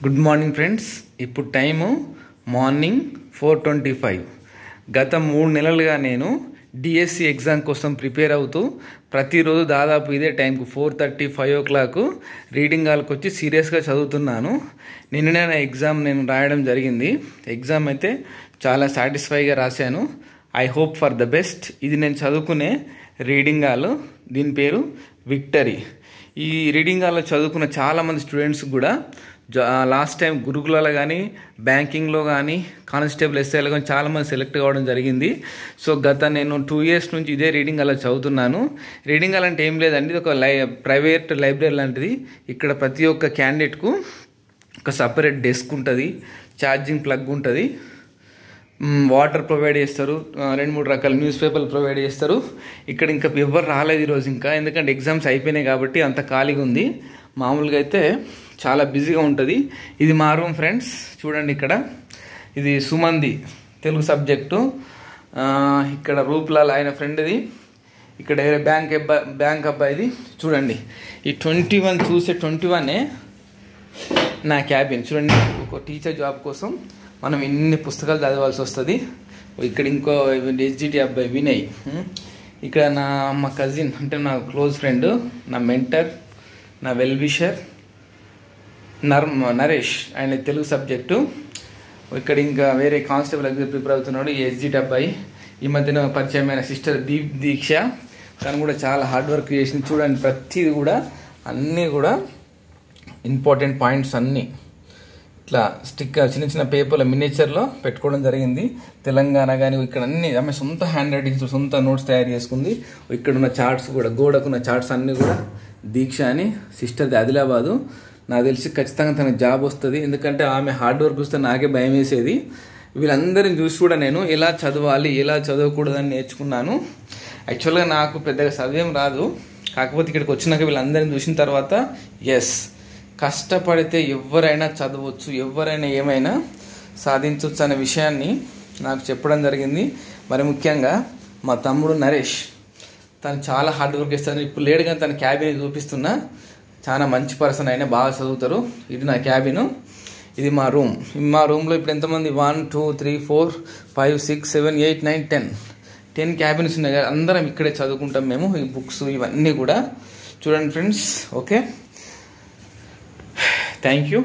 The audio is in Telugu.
Good morning friends. ఇప్పుడు టైము మార్నింగ్ 4:25. గత 3 నెలలుగా నేను డిఎస్సి ఎగ్జామ్ కోసం ప్రిపేర్ అవుతూ ప్రతిరోజు దాదాపు ఇదే టైంకు 4:30, 5 o'clock రీడింగ్ హాల్కి వచ్చి సీరియస్గా చదువుతున్నాను. నిన్ననే నా ఎగ్జామ్ నేను రాయడం జరిగింది. ఎగ్జామ్ అయితే చాలా సాటిస్ఫైగా రాశాను. I hope for the best. ఇది నేను చదువుకునే రీడింగ్ హాల్, దీని పేరు విక్టరీ. ఈ రీడింగ్ హాల్లో చదువుకున్న చాలామంది స్టూడెంట్స్ కూడా లాస్ట్ టైం గురుకులలో కానీ బ్యాంకింగ్లో కానీ కానిస్టేబుల్ ఎస్ఐలో కానీ చాలామంది సెలెక్ట్ కావడం జరిగింది. సో నేను 2 years నుంచి ఇదే రీడింగ్ హాల్లో చదువుతున్నాను. రీడింగ్ హాల్ అంటే ఏం లేదండి, ఇది ఒక ప్రైవేట్ లైబ్రరీ లాంటిది. ఇక్కడ ప్రతి ఒక్క క్యాండిడేట్కు ఒక సపరేట్ డెస్క్ ఉంటుంది, ఛార్జింగ్ ప్లగ్ ఉంటుంది, వాటర్ ప్రొవైడ్ చేస్తారు, 2-3 రకాల న్యూస్ పేపర్లు ప్రొవైడ్ చేస్తారు. ఇక్కడ ఇంకా ఎవరు రాలేదు ఈరోజు ఇంకా, ఎందుకంటే ఎగ్జామ్స్ అయిపోయినాయి కాబట్టి అంత ఖాళీగా ఉంది. మామూలుగా అయితే చాలా బిజీగా ఉంటుంది. ఇది మా రూమ్ ఫ్రెండ్స్, చూడండి. ఇక్కడ ఇది సుమంది తెలుగు సబ్జెక్టు. ఇక్కడ రూప్లాల్ ఆయన ఫ్రెండ్ది. ఇక్కడ బ్యాంక్ అబ్బాయిది. చూడండి, ఈ 21 చూసే 21 నా క్యాబిన్. చూడండి, ఒక టీచర్ జాబ్ కోసం మనం ఇన్ని పుస్తకాలు చదవాల్సి వస్తుంది. ఇక్కడ ఇంకో ఎస్జిటి అబ్బాయి వినయ్. ఇక్కడ మా కజిన్, అంటే నా క్లోజ్ ఫ్రెండ్, నా మెంటర్, నా వెల్ విషర్ నరేష్, ఆయన తెలుగు సబ్జెక్టు. ఇక్కడ ఇంకా వేరే కానిస్టేబుల్ ఎగ్జామ్ ప్రిపేర్ అవుతున్నాడు ఈ ఎస్జిటి అబ్బాయి. ఈ మధ్యన పరిచయమైన సిస్టర్ దీక్ష, తను కూడా చాలా హార్డ్ వర్క్ చేసింది. చూడండి, ప్రతిది కూడా అన్నీ కూడా ఇంపార్టెంట్ పాయింట్స్ అన్నీ ఇట్లా స్టిక్కర్ చిన్న చిన్న పేపర్ల మినియేచర్లో పెట్టుకోవడం జరిగింది. తెలంగాణ కానీ ఇక్కడ అన్ని ఆమె సొంత హ్యాండ్ రైటింగ్స్, సొంత నోట్స్ తయారు చేసుకుంది. ఇక్కడ ఉన్న చార్ట్స్ కూడా, గోడకున్న చార్ట్స్ అన్నీ కూడా దీక్ష అని సిస్టర్ది, ఆదిలాబాదు. నాకు తెలిసి ఖచ్చితంగా తనకు జాబ్ వస్తుంది, ఎందుకంటే ఆమె హార్డ్ వర్క్ చూస్తే నాకే భయం వేసేది. వీళ్ళందరిని చూసి కూడా నేను ఎలా చదవాలి, ఎలా చదవకూడదని నేర్చుకున్నాను. యాక్చువల్గా నాకు పెద్దగా చదివేం రాదు, కాకపోతే ఇక్కడికి వచ్చినాక వీళ్ళందరిని చూసిన తర్వాత ఎస్, కష్టపడితే ఎవరైనా చదవచ్చు, ఎవరైనా ఏమైనా సాధించవచ్చు అనే విషయాన్ని నాకు చెప్పడం జరిగింది. మరి ముఖ్యంగా మా తమ్ముడు నరేష్, తను చాలా హార్డ్ వర్క్ చేస్తాను. ఇప్పుడు లేడు కానీ తన క్యాబిన్ చూపిస్తున్నా. చాలా మంచి పర్సన్, అయినా బాగా చదువుతారు. ఇది నా క్యాబిను, ఇది మా రూమ్. మా రూమ్లో ఇప్పుడు ఎంతమంది 1 2 3 4 5 6 7 8 9 10 క్యాబిన్స్ ఉన్నాయి. అందరం ఇక్కడే చదువుకుంటాం మేము. ఈ బుక్స్ ఇవన్నీ కూడా చూడండి ఫ్రెండ్స్. Okay, thank you.